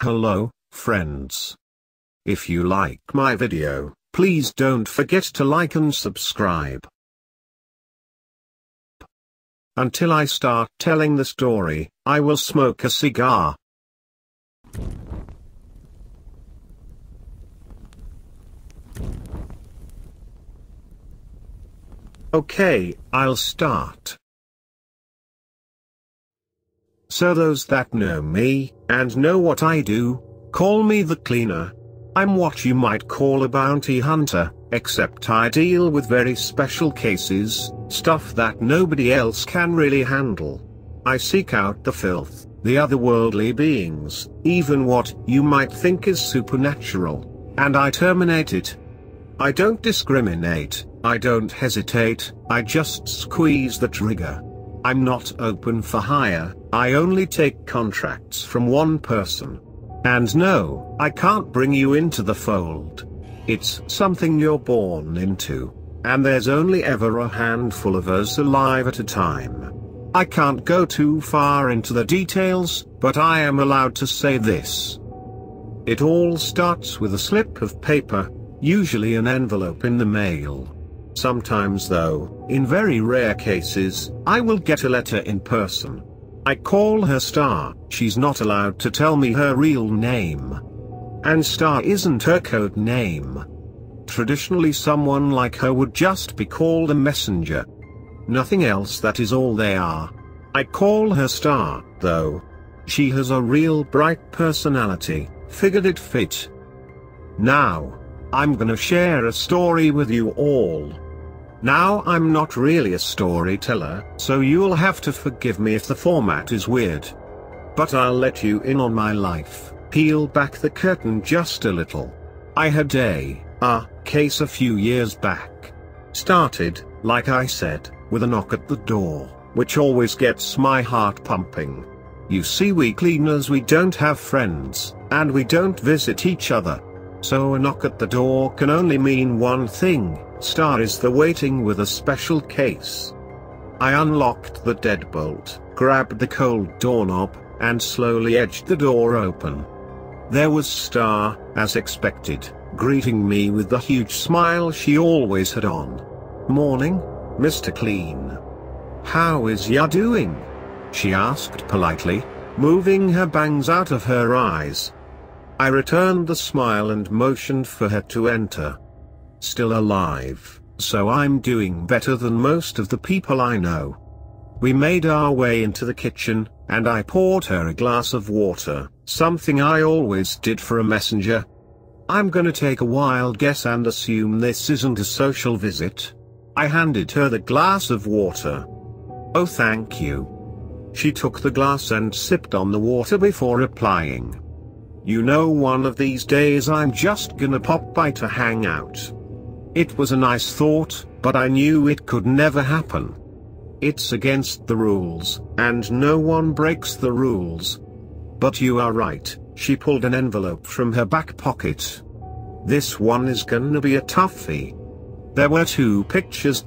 Hello, friends. If you like my video, please don't forget to like and subscribe. Until I start telling the story, I will smoke a cigar. Okay, I'll start. So those that know me, and know what I do, call me the cleaner. I'm what you might call a bounty hunter, except I deal with very special cases, stuff that nobody else can really handle. I seek out the filth, the otherworldly beings, even what you might think is supernatural, and I terminate it. I don't discriminate, I don't hesitate, I just squeeze the trigger. I'm not open for hire, I only take contracts from one person. And no, I can't bring you into the fold. It's something you're born into, and there's only ever a handful of us alive at a time. I can't go too far into the details, but I am allowed to say this. It all starts with a slip of paper, usually an envelope in the mail. Sometimes though, in very rare cases, I will get a letter in person. I call her Star, she's not allowed to tell me her real name. And Star isn't her code name. Traditionally someone like her would just be called a messenger. Nothing else, that is all they are. I call her Star, though. She has a real bright personality, figured it fit. Now, I'm gonna share a story with you all. Now I'm not really a storyteller, so you'll have to forgive me if the format is weird. But I'll let you in on my life, peel back the curtain just a little. I had a case a few years back. Started, like I said, with a knock at the door, which always gets my heart pumping. You see, we cleaners, we don't have friends, and we don't visit each other. So a knock at the door can only mean one thing. Star is the waiting with a special case. I unlocked the deadbolt, grabbed the cold doorknob, and slowly edged the door open. There was Star, as expected, greeting me with the huge smile she always had on. "Morning, Mr. Clean. How is ya doing?" she asked politely, moving her bangs out of her eyes. I returned the smile and motioned for her to enter. Still alive, so I'm doing better than most of the people I know. We made our way into the kitchen, and I poured her a glass of water, something I always did for a messenger. I'm gonna take a wild guess and assume this isn't a social visit. I handed her the glass of water. "Oh, thank you." She took the glass and sipped on the water before replying. "You know, one of these days I'm just gonna pop by to hang out." It was a nice thought, but I knew it could never happen. It's against the rules, and no one breaks the rules. But you are right, she pulled an envelope from her back pocket. "This one is gonna be a toughie." There were 2 pictures ...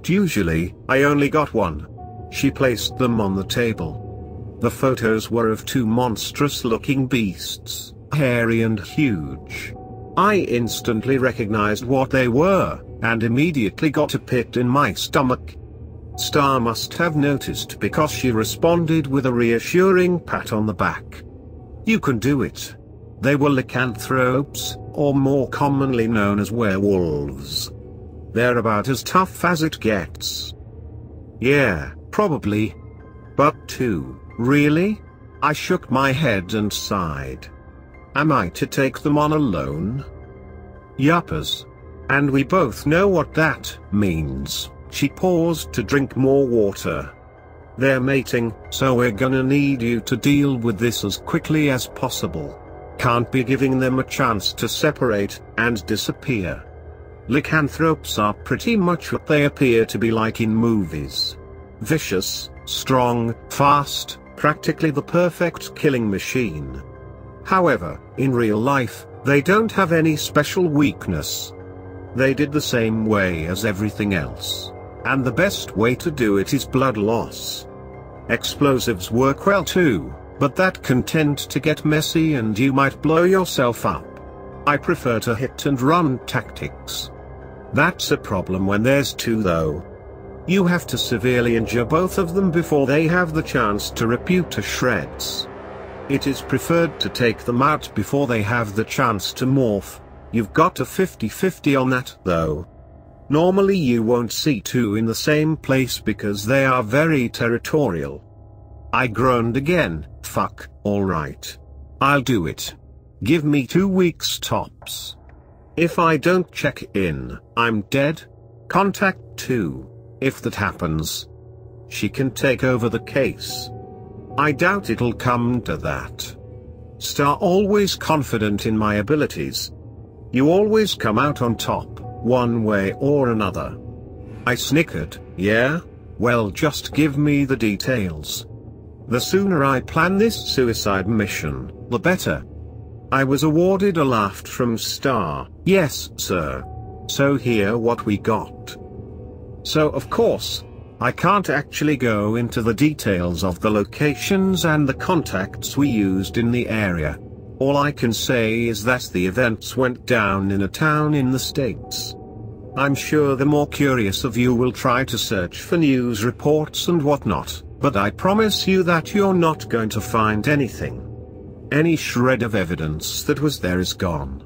Usually, I only got one. She placed them on the table. The photos were of 2 monstrous-looking beasts, hairy and huge. I instantly recognized what they were, and immediately got a pit in my stomach. Star must have noticed because she responded with a reassuring pat on the back. "You can do it." They were lycanthropes, or more commonly known as werewolves. They're about as tough as it gets. Yeah, probably. But 2, really? I shook my head and sighed. Am I to take them on alone? Yuppers. And we both know what that means. She paused to drink more water. They're mating, so we're gonna need you to deal with this as quickly as possible. Can't be giving them a chance to separate and disappear. Lycanthropes are pretty much what they appear to be like in movies. Vicious, strong, fast, practically the perfect killing machine. However, in real life, they don't have any special weakness. They did the same way as everything else. And the best way to do it is blood loss. Explosives work well too, But that can tend to get messy and you might blow yourself up. I prefer to hit and run tactics. That's a problem when there's two though. You have to severely injure both of them before they have the chance to rip you to shreds. It is preferred to take them out before they have the chance to morph. You've got a 50-50 on that though. Normally you won't see two in the same place because they are very territorial. I groaned again. Fuck, alright. I'll do it. Give me 2 weeks tops. If I don't check in, I'm dead. Contact 2. If that happens, she can take over the case. I doubt it'll come to that. Star always confident in my abilities. You always come out on top, one way or another. I snickered. Yeah? Well, just give me the details. The sooner I plan this suicide mission, the better. I was awarded a laugh from Star. Yes, sir. So here what we got. So of course, I can't actually go into the details of the locations and the contacts we used in the area. All I can say is that the events went down in a town in the States. I'm sure the more curious of you will try to search for news reports and whatnot, but I promise you that you're not going to find anything. Any shred of evidence that was there is gone.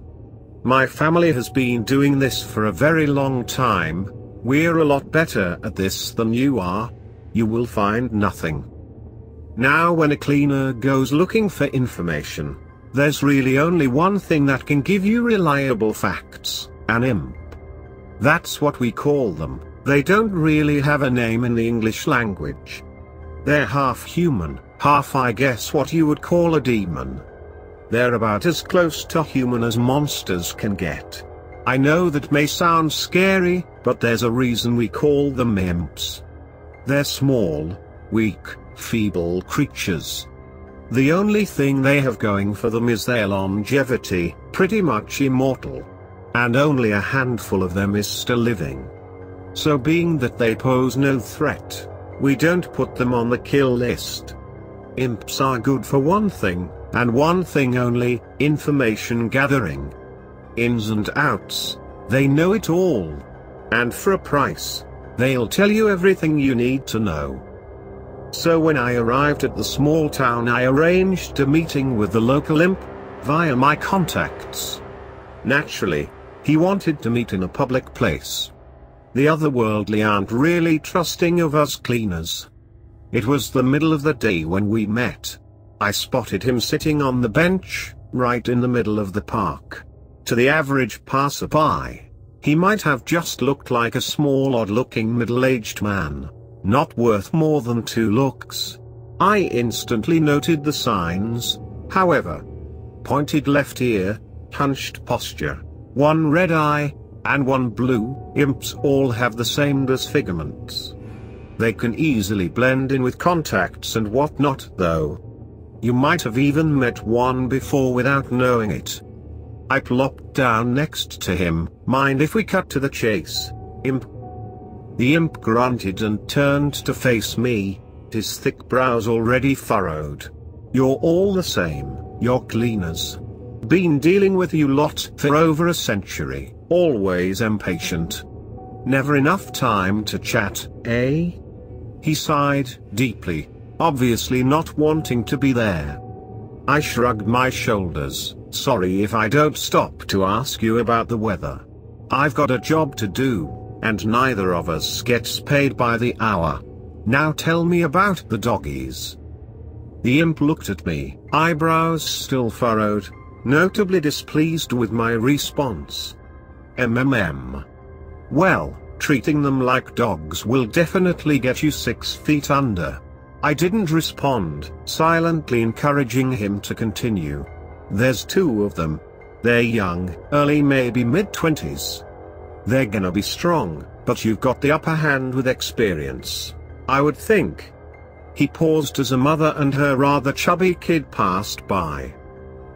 My family has been doing this for a very long time. We're a lot better at this than you are. You will find nothing. Now when a cleaner goes looking for information, there's really only one thing that can give you reliable facts: an imp. That's what we call them. They don't really have a name in the English language. They're half human, half I guess what you would call a demon. They're about as close to human as monsters can get. I know that may sound scary, but there's a reason we call them imps. They're small, weak, feeble creatures. The only thing they have going for them is their longevity, pretty much immortal. And only a handful of them is still living. So being that they pose no threat, we don't put them on the kill list. Imps are good for one thing, and one thing only: information gathering. Ins and outs, they know it all. And for a price, they'll tell you everything you need to know. So when I arrived at the small town, I arranged a meeting with the local imp, via my contacts. Naturally, he wanted to meet in a public place. The otherworldly aren't really trusting of us cleaners. It was the middle of the day when we met. I spotted him sitting on the bench, right in the middle of the park. To the average passerby, he might have just looked like a small odd-looking middle-aged man, not worth more than 2 looks. I instantly noted the signs, however. Pointed left ear, hunched posture, one red eye, and one blue. Imps all have the same disfigurements. They can easily blend in with contacts and whatnot though. You might have even met one before without knowing it. I plopped down next to him. Mind if we cut to the chase, imp? The imp grunted and turned to face me, his thick brows already furrowed. You're all the same, you're cleaners. Been dealing with you lot for over a century, always impatient. Never enough time to chat, eh? He sighed deeply, obviously not wanting to be there. I shrugged my shoulders. Sorry if I don't stop to ask you about the weather. I've got a job to do, and neither of us gets paid by the hour. Now tell me about the doggies. The imp looked at me, eyebrows still furrowed, notably displeased with my response. Well, treating them like dogs will definitely get you 6 feet under. I didn't respond, silently encouraging him to continue. There's 2 of them. They're young, early maybe mid-20s. They're gonna be strong, but you've got the upper hand with experience, I would think. He paused as a mother and her rather chubby kid passed by.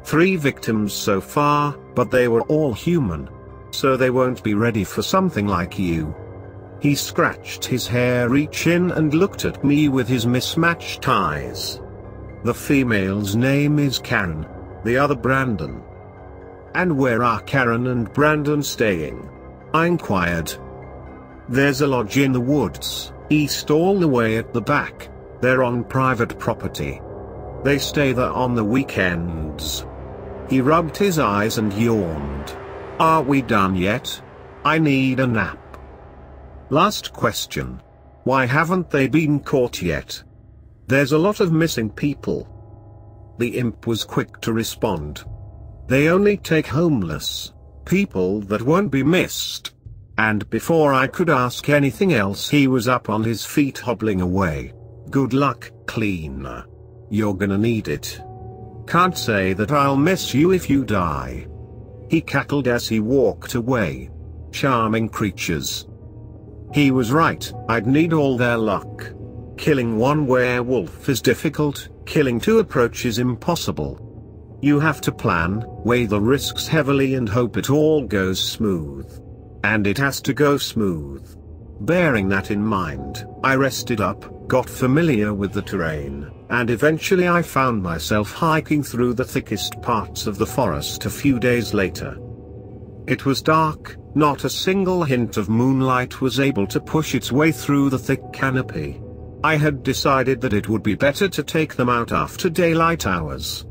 3 victims so far, but they were all human. So they won't be ready for something like you. He scratched his hairy chin and looked at me with his mismatched eyes. The female's name is Karen. The other Brandon. And where are Karen and Brandon staying? I inquired. There's a lodge in the woods, east all the way at the back. They're on private property. They stay there on the weekends. He rubbed his eyes and yawned. Are we done yet? I need a nap. Last question. Why haven't they been caught yet? There's a lot of missing people. The imp was quick to respond. They only take homeless people that won't be missed. And before I could ask anything else, he was up on his feet hobbling away. Good luck, cleaner. You're gonna need it. Can't say that I'll miss you if you die. He cackled as he walked away. Charming creatures. He was right, I'd need all their luck. Killing one werewolf is difficult, killing two approaches impossible. You have to plan, weigh the risks heavily and hope it all goes smooth. And it has to go smooth. Bearing that in mind, I rested up, got familiar with the terrain, and eventually I found myself hiking through the thickest parts of the forest a few days later. It was dark, not a single hint of moonlight was able to push its way through the thick canopy. I had decided that it would be better to take them out after daylight hours.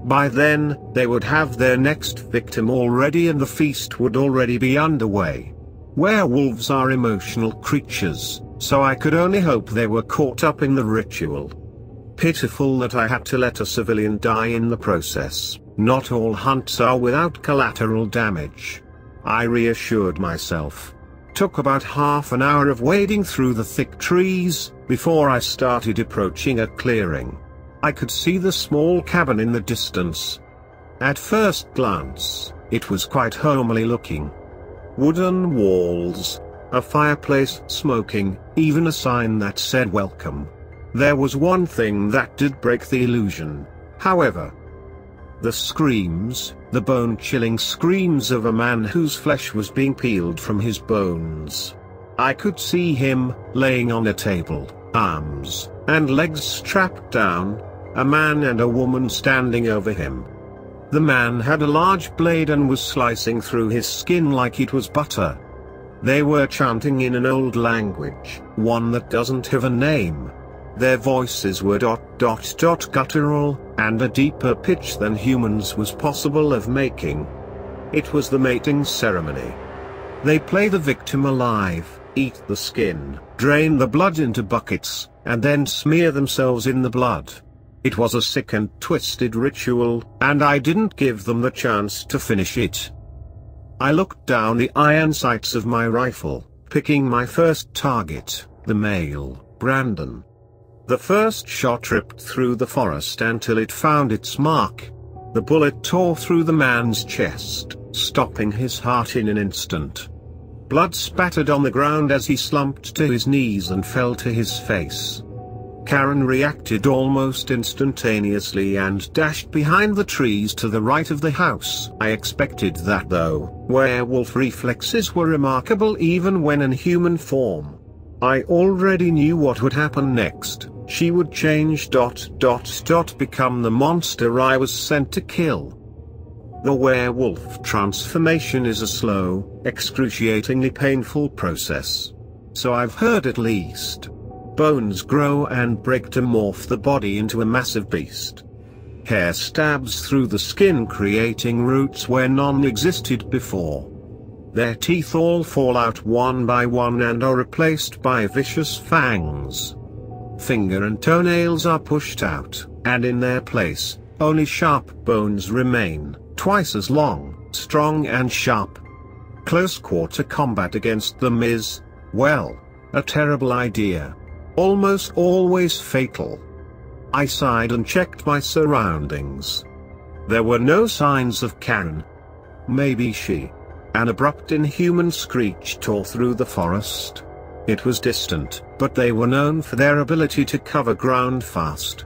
By then, they would have their next victim already and the feast would already be underway. Werewolves are emotional creatures, so I could only hope they were caught up in the ritual. Pitiful that I had to let a civilian die in the process. Not all hunts are without collateral damage. I reassured myself. Took about half an hour of wading through the thick trees, before I started approaching a clearing. I could see the small cabin in the distance. At first glance, it was quite homely looking. Wooden walls, a fireplace smoking, even a sign that said welcome. There was one thing that did break the illusion, however. The screams, the bone-chilling screams of a man whose flesh was being peeled from his bones. I could see him, laying on a table, arms and legs strapped down, a man and a woman standing over him. The man had a large blade and was slicing through his skin like it was butter. They were chanting in an old language, one that doesn't have a name. Their voices were ... guttural, and a deeper pitch than humans was possible of making. It was the mating ceremony. They play the victim alive, eat the skin, drain the blood into buckets, and then smear themselves in the blood. It was a sick and twisted ritual, and I didn't give them the chance to finish it. I looked down the iron sights of my rifle, picking my first target, the male, Brandon. The first shot ripped through the forest until it found its mark. The bullet tore through the man's chest, stopping his heart in an instant. Blood spattered on the ground as he slumped to his knees and fell to his face. Karen reacted almost instantaneously and dashed behind the trees to the right of the house. I expected that though. Werewolf reflexes were remarkable even when in human form. I already knew what would happen next. She would change ... become the monster I was sent to kill. The werewolf transformation is a slow, excruciatingly painful process. So I've heard at least. Bones grow and break to morph the body into a massive beast. Hair stabs through the skin creating roots where none existed before. Their teeth all fall out one by one and are replaced by vicious fangs. Finger and toenails are pushed out, and in their place, only sharp bones remain, twice as long, strong and sharp. Close quarter combat against them is, well, a terrible idea. Almost always fatal. I sighed and checked my surroundings. There were no signs of Karen. Maybe she. An abrupt inhuman screech tore through the forest. It was distant, but they were known for their ability to cover ground fast.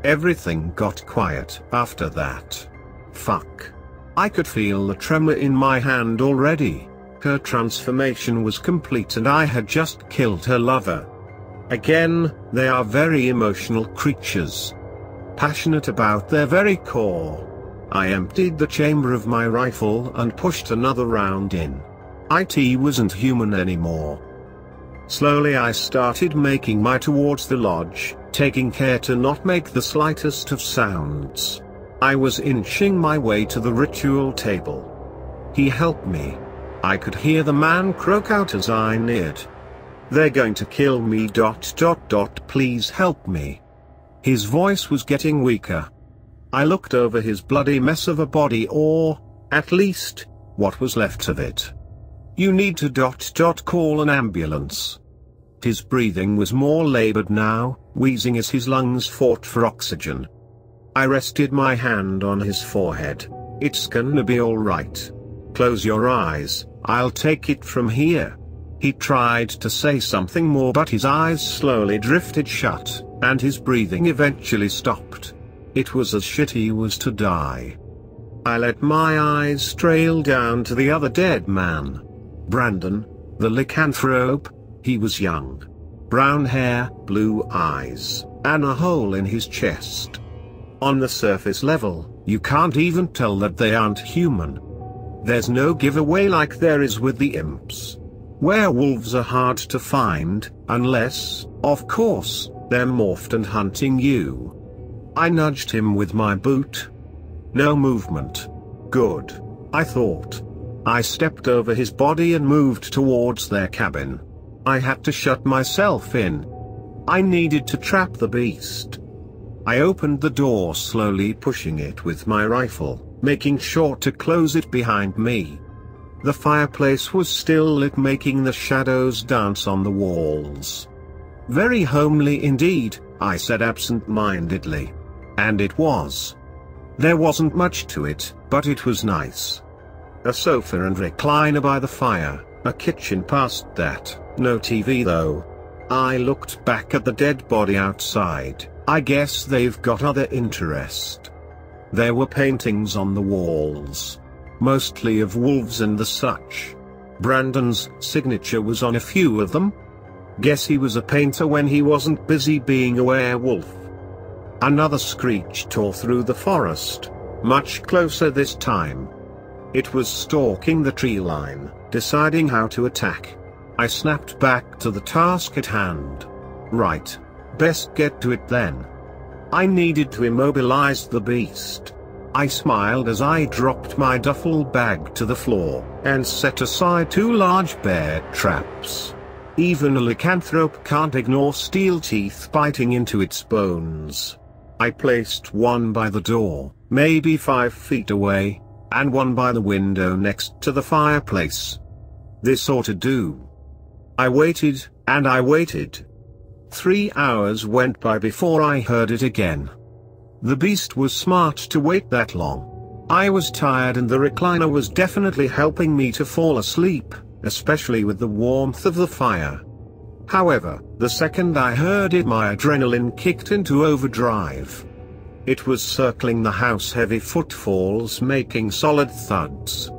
Everything got quiet after that. Fuck. I could feel the tremor in my hand already. Her transformation was complete and I had just killed her lover. Again, they are very emotional creatures. passionate about their very core. I emptied the chamber of my rifle and pushed another round in. It wasn't human anymore. Slowly I started making my towards the lodge, taking care to not make the slightest of sounds. I was inching my way to the ritual table. He helped me. I could hear the man croak out as I neared. "They're going to kill me. Please help me." His voice was getting weaker. I looked over his bloody mess of a body, or, at least, what was left of it. "You need to call an ambulance." His breathing was more labored now, wheezing as his lungs fought for oxygen. I rested my hand on his forehead. "It's gonna be alright. Close your eyes, I'll take it from here." He tried to say something more, but his eyes slowly drifted shut, and his breathing eventually stopped. It was as shit he was to die. I let my eyes trail down to the other dead man. Brandon, the lycanthrope. He was young. Brown hair, blue eyes, and a hole in his chest. On the surface level, you can't even tell that they aren't human. There's no giveaway like there is with the imps. Werewolves are hard to find, unless, of course, they're morphed and hunting you. I nudged him with my boot. No movement. Good, I thought. I stepped over his body and moved towards their cabin. I had to shut myself in. I needed to trap the beast. I opened the door slowly, pushing it with my rifle, making sure to close it behind me. The fireplace was still lit, making the shadows dance on the walls. "Very homely indeed," I said absent-mindedly. And it was. There wasn't much to it, but it was nice. A sofa and recliner by the fire, a kitchen past that, no TV though. I looked back at the dead body outside. I guess they've got other interest. There were paintings on the walls. Mostly of wolves and the such. Brandon's signature was on a few of them. Guess he was a painter when he wasn't busy being a werewolf. Another screech tore through the forest, much closer this time. It was stalking the tree line, deciding how to attack. I snapped back to the task at hand. Right. Best get to it then. I needed to immobilize the beast. I smiled as I dropped my duffel bag to the floor, and set aside 2 large bear traps. Even a lycanthrope can't ignore steel teeth biting into its bones. I placed one by the door, maybe 5 feet away, and one by the window next to the fireplace. This ought to do. I waited, and I waited. 3 hours went by before I heard it again. The beast was smart to wait that long. I was tired and the recliner was definitely helping me to fall asleep, especially with the warmth of the fire. However, the second I heard it, my adrenaline kicked into overdrive. It was circling the house, heavy footfalls making solid thuds.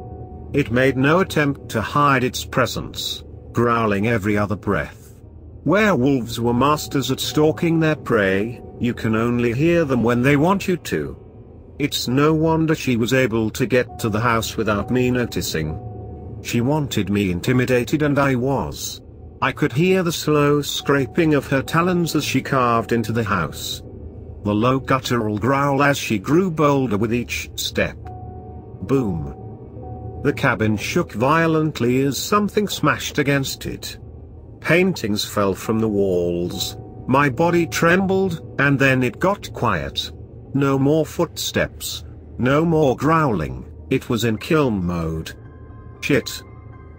It made no attempt to hide its presence, growling every other breath. Werewolves were masters at stalking their prey. You can only hear them when they want you to. It's no wonder she was able to get to the house without me noticing. She wanted me intimidated, and I was. I could hear the slow scraping of her talons as she carved into the house. The low guttural growl as she grew bolder with each step. Boom. The cabin shook violently as something smashed against it. Paintings fell from the walls. My body trembled, and then it got quiet. No more footsteps. No more growling. It was in kill mode. Shit.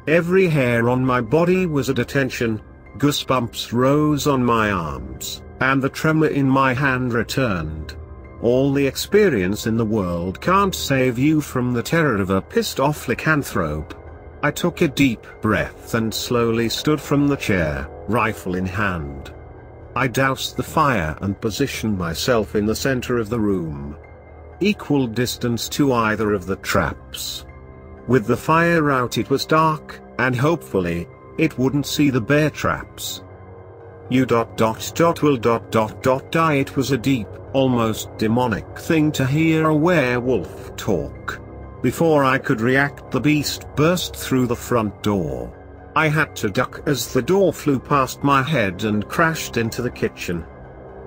Every hair on my body was at attention. Goosebumps rose on my arms, and the tremor in my hand returned. All the experience in the world can't save you from the terror of a pissed-off lycanthrope. I took a deep breath and slowly stood from the chair, rifle in hand. I doused the fire and positioned myself in the center of the room. Equal distance to either of the traps. With the fire out, it was dark, and hopefully, it wouldn't see the bear traps. You will die. It was a deep, almost demonic thing to hear a werewolf talk. Before I could react, the beast burst through the front door. I had to duck as the door flew past my head and crashed into the kitchen.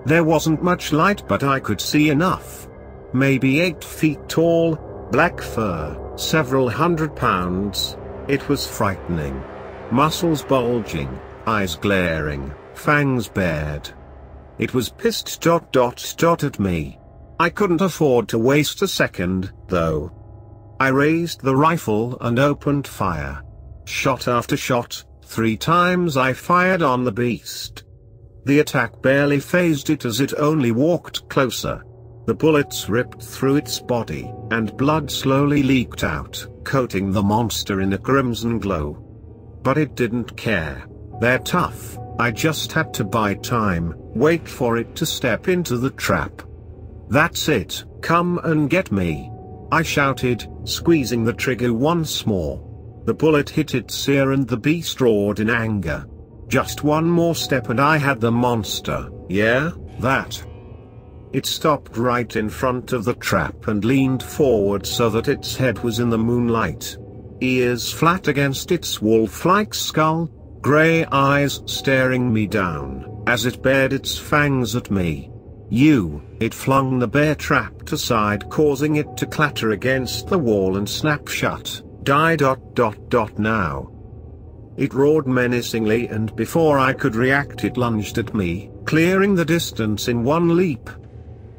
There wasn't much light, but I could see enough. Maybe 8 feet tall, black fur, several hundred pounds. It was frightening. Muscles bulging, eyes glaring, fangs bared. It was pissed at me. I couldn't afford to waste a second, though. I raised the rifle and opened fire. Shot after shot, 3 times I fired on the beast. The attack barely fazed it as it only walked closer. The bullets ripped through its body, and blood slowly leaked out, coating the monster in a crimson glow. But it didn't care. They're tough. I just had to buy time, wait for it to step into the trap. That's it, come and get me, I shouted, squeezing the trigger once more. The bullet hit its ear and the beast roared in anger. Just one more step and I had the monster, yeah, that. It stopped right in front of the trap and leaned forward so that its head was in the moonlight. Ears flat against its wolf-like skull, grey eyes staring me down, as it bared its fangs at me. It flung the bear trap aside, causing it to clatter against the wall and snap shut. Die. Now. It roared menacingly, and before I could react it lunged at me, clearing the distance in one leap.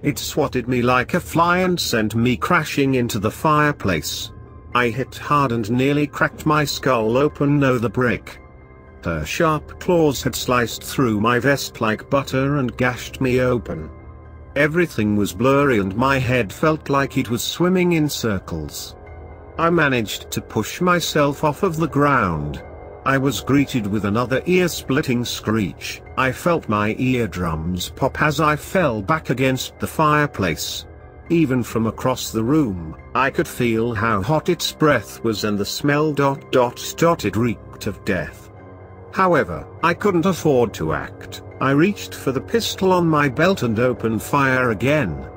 It swatted me like a fly and sent me crashing into the fireplace. I hit hard and nearly cracked my skull open. No, the brick. Her sharp claws had sliced through my vest like butter and gashed me open. Everything was blurry and my head felt like it was swimming in circles. I managed to push myself off of the ground. I was greeted with another ear-splitting screech. I felt my eardrums pop as I fell back against the fireplace. Even from across the room, I could feel how hot its breath was and the smell. It reeked of death. However, I couldn't afford to act. I reached for the pistol on my belt and opened fire again.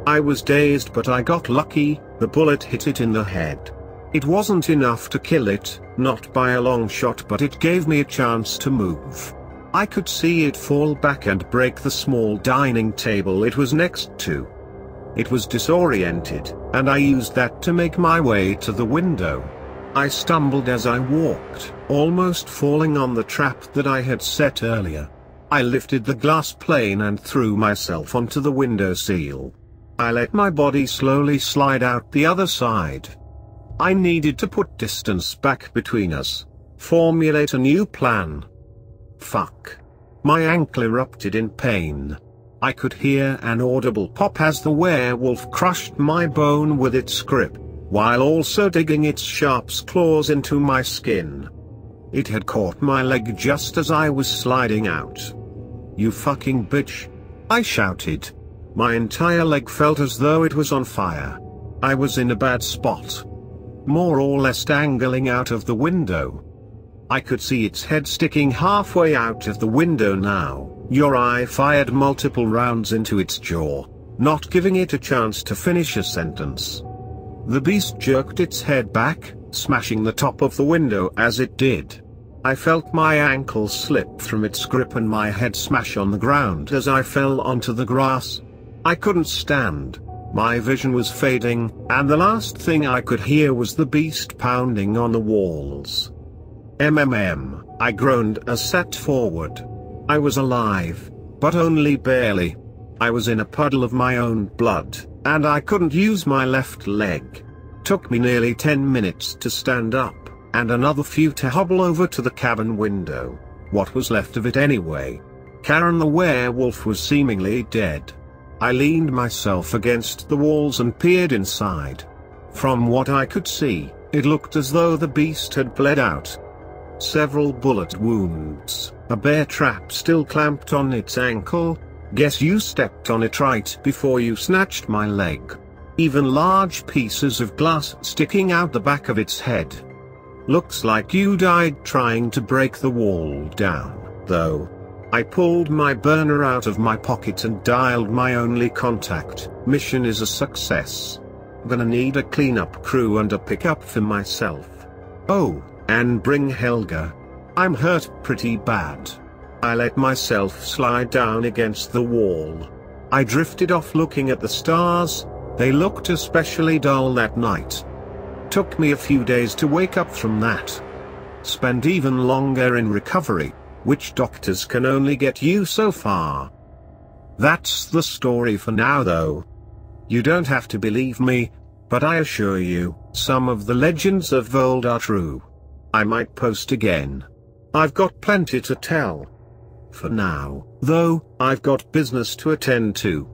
I was dazed, but I got lucky. The bullet hit it in the head. It wasn't enough to kill it, not by a long shot, but it gave me a chance to move. I could see it fall back and break the small dining table it was next to. It was disoriented, and I used that to make my way to the window. I stumbled as I walked, almost falling on the trap that I had set earlier. I lifted the glass pane and threw myself onto the window sill. I let my body slowly slide out the other side. I needed to put distance back between us. Formulate a new plan. Fuck. My ankle erupted in pain. I could hear an audible pop as the werewolf crushed my bone with its grip, while also digging its sharp claws into my skin. It had caught my leg just as I was sliding out. You fucking bitch, I shouted. My entire leg felt as though it was on fire. I was in a bad spot. More or less dangling out of the window. I could see its head sticking halfway out of the window now. I fired multiple rounds into its jaw, not giving it a chance to finish a sentence. The beast jerked its head back, smashing the top of the window as it did. I felt my ankle slip from its grip and my head smash on the ground as I fell onto the grass. I couldn't stand. My vision was fading, and the last thing I could hear was the beast pounding on the walls. I groaned as sat forward. I was alive, but only barely. I was in a puddle of my own blood, and I couldn't use my left leg. Took me nearly 10 minutes to stand up, and another few to hobble over to the cabin window. What was left of it anyway? Karen the werewolf was seemingly dead. I leaned myself against the walls and peered inside. From what I could see, it looked as though the beast had bled out. Several bullet wounds, a bear trap still clamped on its ankle. Guess you stepped on it right before you snatched my leg. Even large pieces of glass sticking out the back of its head. Looks like you died trying to break the wall down, though. I pulled my burner out of my pocket and dialed my only contact. Mission is a success. Gonna need a cleanup crew and a pickup for myself. Oh, and bring Helga. I'm hurt pretty bad. I let myself slide down against the wall. I drifted off looking at the stars. They looked especially dull that night. Took me a few days to wake up from that. Spent even longer in recovery, which doctors can only get you so far. That's the story for now though. You don't have to believe me, but I assure you, some of the legends of old are true. I might post again. I've got plenty to tell. For now, though, I've got business to attend to.